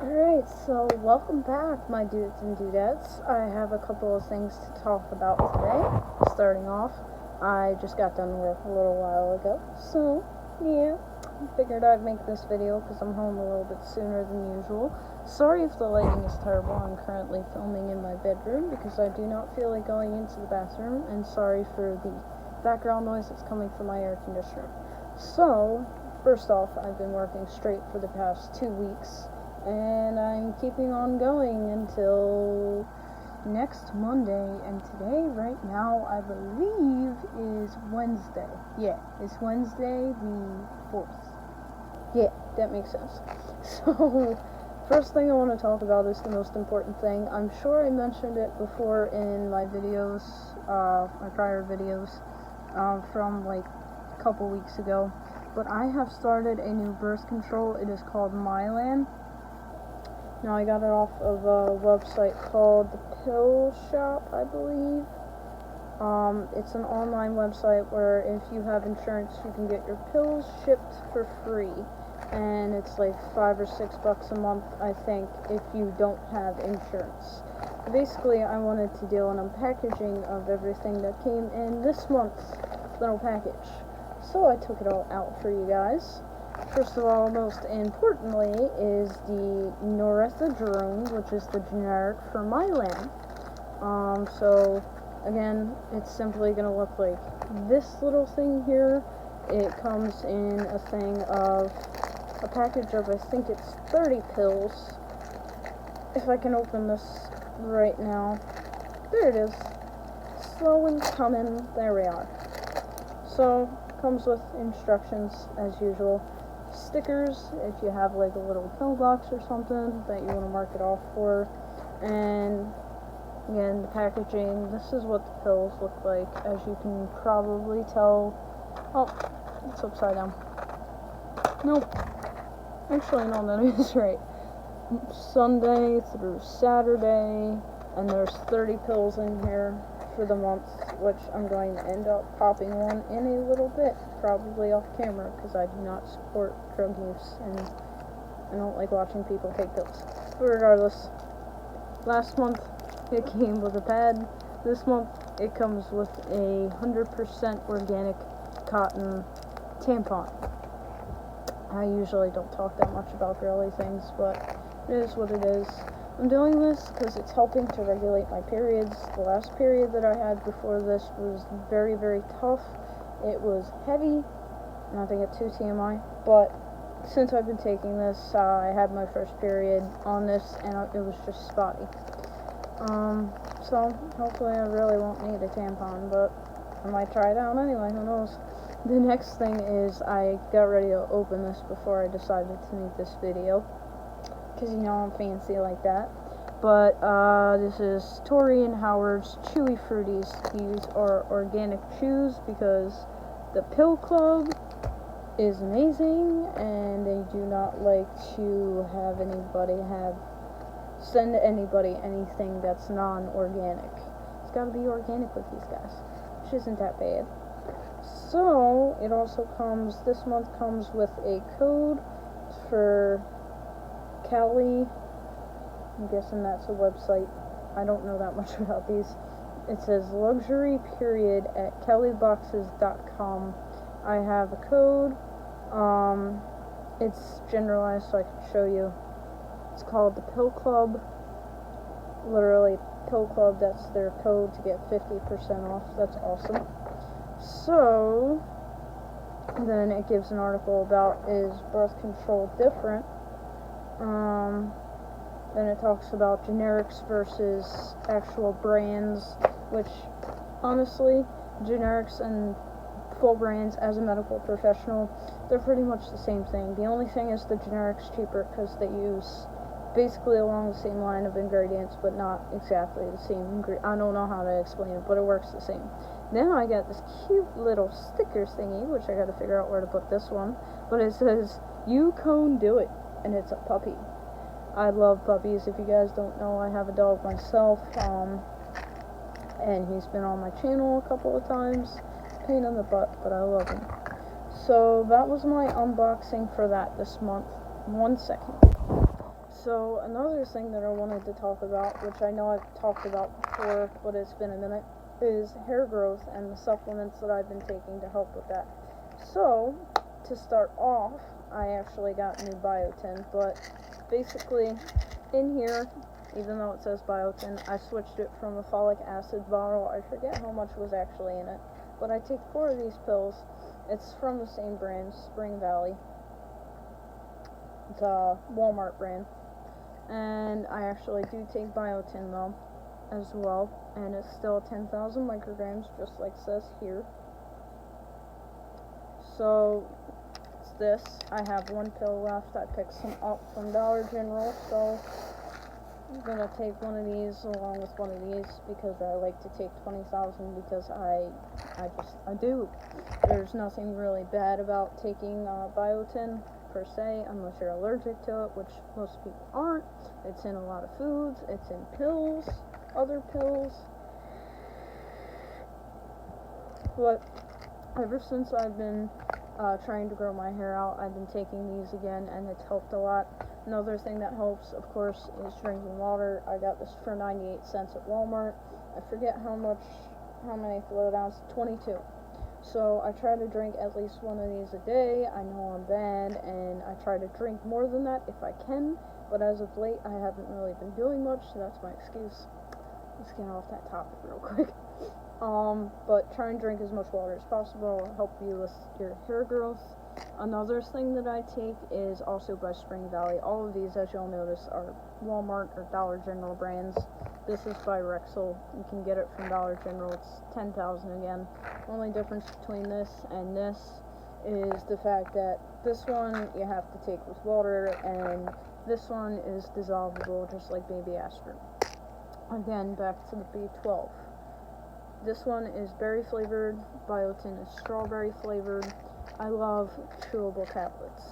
Alright, so welcome back, my dudes and dudettes. I have a couple of things to talk about today. Starting off, I just got done work a little while ago, so yeah, I figured I'd make this video because I'm home a little bit sooner than usual. Sorry if the lighting is terrible. I'm currently filming in my bedroom because I do not feel like going into the bathroom, and sorry for the background noise that's coming from my air conditioner. So, first off, I've been working straight for the past 2 weeks. And I'm keeping on going until next Monday. And today, right now, I believe is Wednesday. Yeah, it's Wednesday the 4th. Yeah, that makes sense. So, first thing I want to talk about is the most important thing. I'm sure I mentioned it before in my videos, my prior videos, from like a couple weeks ago. But I have started a new birth control. It is called Mylan. Now, I got it off of a website called The Pill Shop, I believe. It's an online website where if you have insurance, you can get your pills shipped for free. And it's like $5 or $6 a month, I think, if you don't have insurance. Basically, I wanted to do an unpackaging of everything that came in this month's little package. So I took it all out for you guys. First of all, most importantly, is the Norethindrone, which is the generic for Mylan. So, again, it's simply going to look like this little thing here. It comes in a thing of a package of, I think it's 30 pills. If I can open this right now. There it is. Slow and coming. There we are. So, comes with instructions as usual. Stickers if you have like a little pill box or something that you want to mark it off for, and again, the packaging. This is what the pills look like, as you can probably tell. Oh, it's upside down. Nope, actually no, that is right. Sunday through Saturday, and there's 30 pills in here for the month, which I'm going to end up popping one in a little bit, probably off camera, because I do not support drug use, and I don't like watching people take pills. But regardless, last month it came with a pad. This month it comes with a 100% organic cotton tampon. I usually don't talk that much about girly things, but it is what it is. I'm doing this because it's helping to regulate my periods. The last period that I had before this was very, very tough. It was heavy, not to get too TMI, but since I've been taking this, I had my first period on this, and it was just spotty. So hopefully I really won't need a tampon, but I might try it out anyway, who knows. The next thing is I got ready to open this before I decided to make this video, because you know I'm fancy like that. But this is Tori and Howard's Chewy Fruities. These are organic chews because the Pill Club is amazing, and they do not like to have anybody send anybody anything that's non-organic. It's got to be organic with these guys, which isn't that bad. So it also comes, this month comes with a code for Kelly. I'm guessing that's a website. I don't know that much about these. It says luxury period at kellyboxes.com. I have a code. It's generalized, so I can show you. It's called the Pill Club. Literally, Pill Club, that's their code to get 50% off. That's awesome. So, then it gives an article about, is birth control different? Then it talks about generics versus actual brands, which, honestly, generics and full brands, as a medical professional, they're pretty much the same thing. The only thing is the generics cheaper because they use basically along the same line of ingredients, but not exactly the same I don't know how to explain it, but it works the same. Then I got this cute little sticker thingy, which I gotta figure out where to put this one, but it says, "You Cone Do It," and it's a puppy. I love puppies. If you guys don't know, I have a dog myself, and he's been on my channel a couple of times. Pain in the butt, but I love him. So that was my unboxing for that this month. 1 second. So another thing that I wanted to talk about, which I know I've talked about before, but it's been a minute, is hair growth and the supplements that I've been taking to help with that. So, to start off, I actually got new biotin, but basically in here, even though it says biotin, I switched it from a folic acid bottle. I forget how much was actually in it, but I take 4 of these pills. It's from the same brand, Spring Valley. It's a Walmart brand. And I actually do take biotin though as well, and it's still 10,000 micrograms, just like it says here. So it's this. I have 1 pill left. I picked some up from Dollar General, so I'm gonna take one of these along with one of these because I like to take 20,000 because I do. There's nothing really bad about taking biotin per se, unless you're allergic to it, which most people aren't. It's in a lot of foods, it's in pills, other pills. But ever since I've been trying to grow my hair out, I've been taking these again, and it's helped a lot. Another thing that helps, of course, is drinking water. I got this for 98 cents at Walmart. I forget how many float ounces, 22. So I try to drink at least one of these a day. I know I'm bad, and I try to drink more than that if I can, but as of late I haven't really been doing much, so that's my excuse. Let's get off that topic real quick. But try and drink as much water as possible. It'll help you with your hair growth. Another thing that I take is also by Spring Valley. All of these, as you'll notice, are Walmart or Dollar General brands. This is by Rexall. You can get it from Dollar General. It's 10,000 again. Only difference between this and this is the fact that this one you have to take with water, and this one is dissolvable, just like baby aspirin. Again, back to the B12. This one is berry flavored. Biotin is strawberry flavored. I love chewable tablets,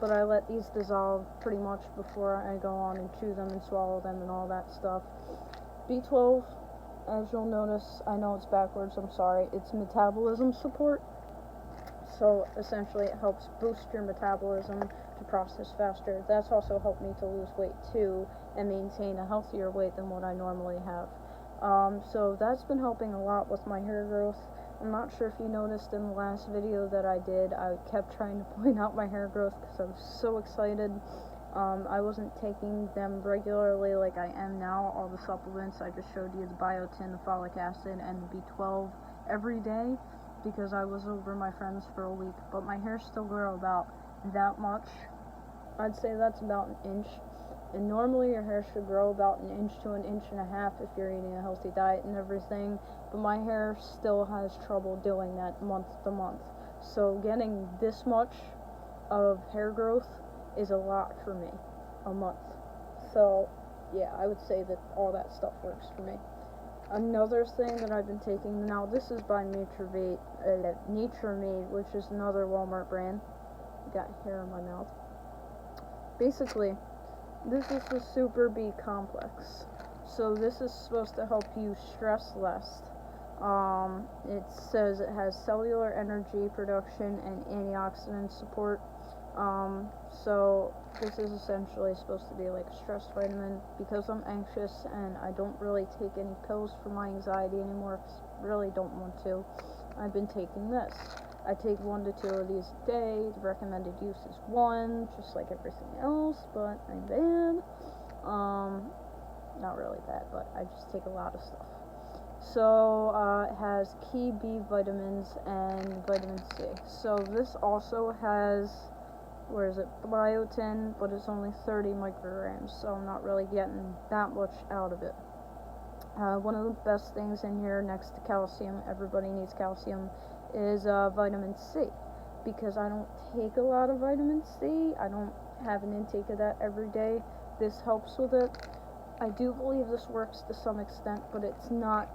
but I let these dissolve pretty much before I go on and chew them and swallow them and all that stuff. B12, as you'll notice, I know it's backwards, I'm sorry, it's metabolism support. So essentially it helps boost your metabolism to process faster. That's also helped me to lose weight too and maintain a healthier weight than what I normally have. So that's been helping a lot with my hair growth. I'm not sure if you noticed in the last video that I did, I kept trying to point out my hair growth because I was so excited. I wasn't taking them regularly like I am now, all the supplements. I just showed you the biotin, the folic acid, and the B12 every day because I was over my friends for a week, but my hair still grew about that much. I'd say that's about an inch, and normally your hair should grow about an inch to an inch and a half if you're eating a healthy diet and everything, but my hair still has trouble doing that month to month. So getting this much of hair growth is a lot for me a month. So yeah, I would say that all that stuff works for me. Another thing that I've been taking, now this is by Nature Made, which is another Walmart brand. Got hair in my mouth. Basically, this is the Super B complex. So this is supposed to help you stress less. It says it has cellular energy production and antioxidant support. So this is essentially supposed to be like a stress vitamin because I'm anxious and I don't really take any pills for my anxiety anymore because I really don't want to. I've been taking this. I take 1 to 2 of these a day. The recommended use is 1, just like everything else, but I'm bad. Not really bad, but I just take a lot of stuff. So it has key B vitamins and vitamin C. So this also has, where is it, biotin, but it's only 30 micrograms, so I'm not really getting that much out of it. One of the best things in here next to calcium, everybody needs calcium, is vitamin C, because I don't take a lot of vitamin C. I don't have an intake of that every day. This helps with it. I do believe this works to some extent, but it's not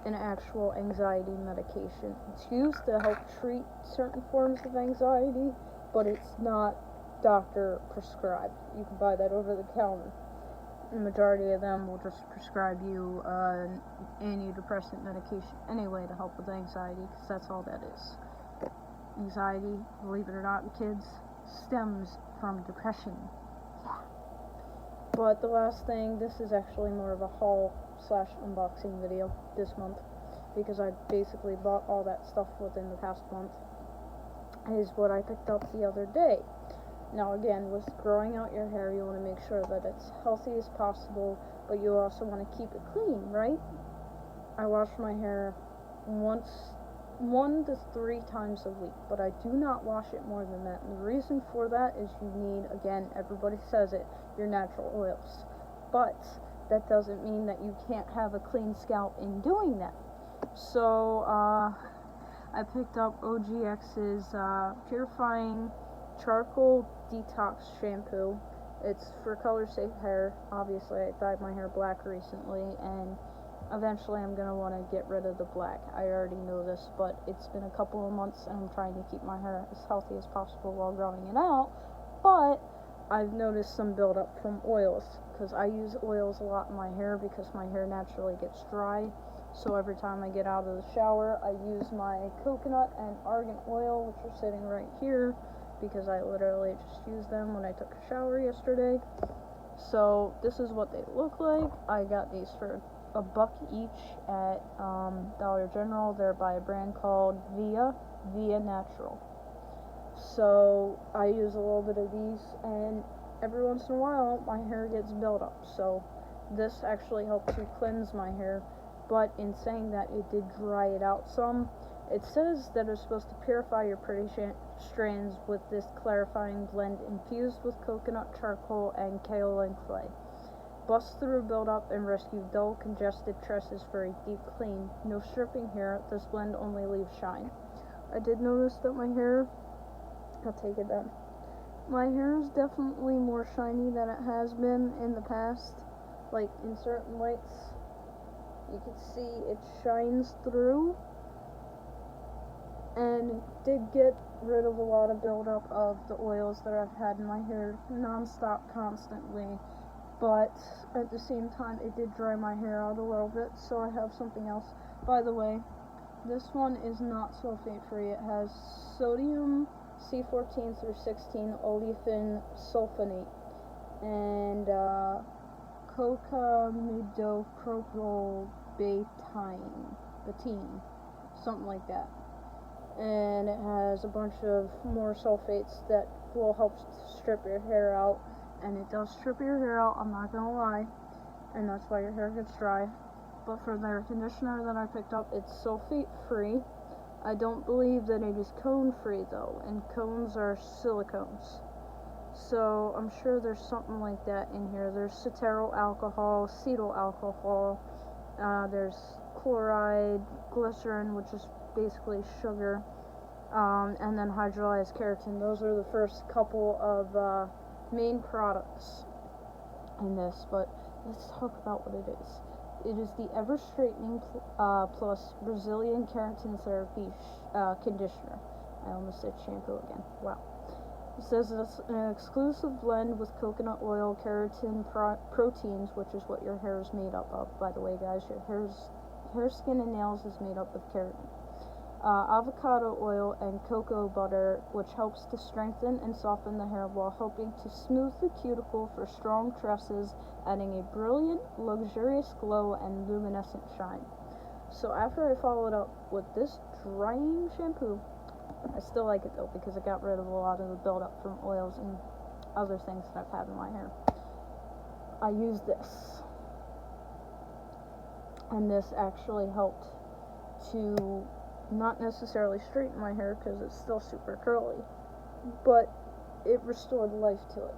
an actual anxiety medication. It's used to help treat certain forms of anxiety, but it's not doctor prescribed. You can buy that over the counter. The majority of them will just prescribe you an antidepressant medication anyway to help with anxiety, because that's all that is. Anxiety, believe it or not, kids, stems from depression. Yeah. But the last thing, this is actually more of a haul slash unboxing video this month, because I basically bought all that stuff within the past month, is what I picked up the other day. Now again, with growing out your hair, you want to make sure that it's healthy as possible, but you also want to keep it clean, right? I wash my hair 1 to 3 times a week, but I do not wash it more than that. And the reason for that is you need, again, everybody says it, your natural oils. But that doesn't mean that you can't have a clean scalp in doing that. So, I picked up OGX's Purifying Charcoal Detox Shampoo. It's for color safe hair. Obviously, I dyed my hair black recently, and eventually I'm going to want to get rid of the black. I already know this, but it's been a couple of months, and I'm trying to keep my hair as healthy as possible while growing it out. But I've noticed some buildup from oils, because I use oils a lot in my hair because my hair naturally gets dry. So every time I get out of the shower, I use my coconut and argan oil, which are sitting right here, because I literally just used them when I took a shower yesterday. So this is what they look like. I got these for $1 each at Dollar General. They're by a brand called Via Natural. So I use a little bit of these, and every once in a while my hair gets built up. So this actually helped to cleanse my hair. But in saying that, it did dry it out some. It says that it's supposed to purify your pretty strands with this clarifying blend infused with coconut charcoal and kaolin clay. Bust through buildup and rescue dull, congested tresses for a deep clean. No stripping here. This blend only leaves shine. I did notice that my hair... I'll take it down. My hair is definitely more shiny than it has been in the past. Like, in certain lights, you can see it shines through, and it did get rid of a lot of buildup of the oils that I've had in my hair non-stop, constantly, but at the same time it did dry my hair out a little bit. So I have something else. By the way, this one is not sulfate free. It has sodium C14 through 16 olefin sulfonate and cocamidopropylbetaine, something like that. And it has a bunch of more sulfates that will help strip your hair out. And it does strip your hair out, I'm not gonna lie. And that's why your hair gets dry. But for their conditioner that I picked up, it's sulfate free. I don't believe that it is cone free though, and cones are silicones. So I'm sure there's something like that in here. There's cetyl alcohol, cetyl alcohol, there's chloride, glycerin, which is basically sugar, and then hydrolyzed keratin. Those are the first couple of main products in this, but let's talk about what it is. It is the Ever Straightening Plus Brazilian Keratin Therapy Conditioner. I almost said shampoo again. Wow. It says it's an exclusive blend with coconut oil, keratin, proteins, which is what your hair is made up of. By the way, guys, your hair, skin, and nails is made up of keratin. Avocado oil and cocoa butter, which helps to strengthen and soften the hair while helping to smooth the cuticle for strong tresses, adding a brilliant, luxurious glow and luminescent shine. So after I followed up with this drying shampoo, I still like it though, because it got rid of a lot of the buildup from oils and other things that I've had in my hair. I used this, and this actually helped to not necessarily straighten my hair because it's still super curly, but it restored life to it.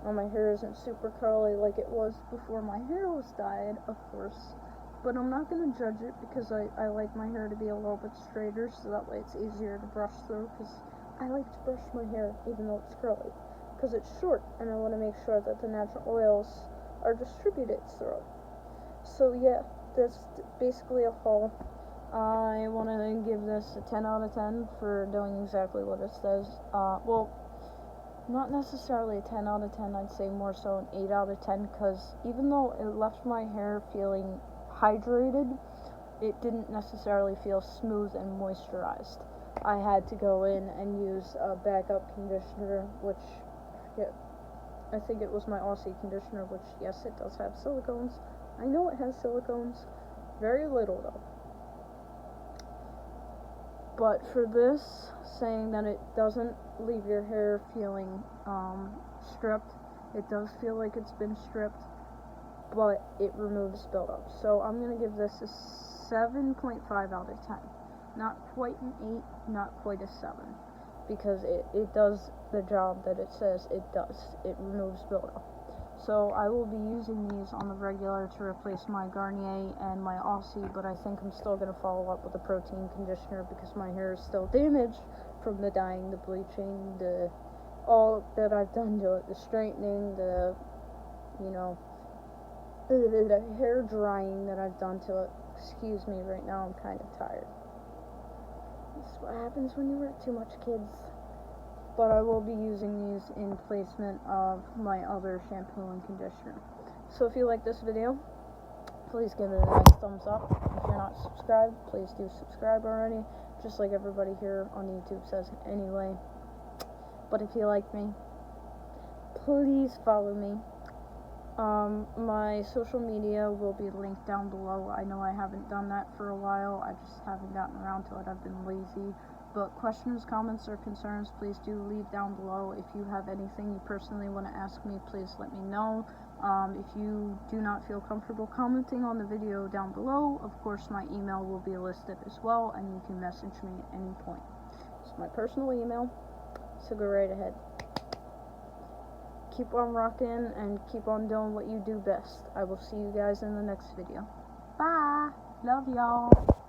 Now my hair isn't super curly like it was before my hair was dyed, of course, but I'm not going to judge it because I like my hair to be a little bit straighter, so that way it's easier to brush through, because I like to brush my hair even though it's curly, because it's short, and I want to make sure that the natural oils are distributed through it. So yeah, that's basically a haul. I want to give this a 10 out of 10 for doing exactly what it says. Well, not necessarily a 10 out of 10, I'd say more so an 8 out of 10, because even though it left my hair feeling hydrated, it didn't necessarily feel smooth and moisturized. I had to go in and use a backup conditioner, which I forget I think it was my Aussie conditioner, which, yes, it does have silicones. I know it has silicones. Very little, though. But for this, saying that it doesn't leave your hair feeling stripped, it does feel like it's been stripped, but it removes buildup. So I'm going to give this a 7.5 out of 10. Not quite an 8, not quite a 7. Because it does the job that it says it does. It removes buildup. So I will be using these on the regular to replace my Garnier and my Aussie, but I think I'm still going to follow up with a protein conditioner because my hair is still damaged from the dyeing, the bleaching, the all that I've done to it, the straightening, the hair drying that I've done to it. Excuse me, right now I'm kind of tired. This is what happens when you work too much, kids. But I will be using these in placement of my other shampoo and conditioner. So if you like this video, please give it a nice thumbs up. If you're not subscribed, please do subscribe already, just like everybody here on YouTube says anyway. But if you like me, please follow me. My social media will be linked down below. I know I haven't done that for a while. I just haven't gotten around to it. I've been lazy. But questions, comments, or concerns, please do leave down below. If you have anything you personally want to ask me, please let me know. If you do not feel comfortable commenting on the video down below, of course my email will be listed as well, and you can message me at any point. It's my personal email, so go right ahead. Keep on rocking and keep on doing what you do best. I will see you guys in the next video. Bye! Love y'all!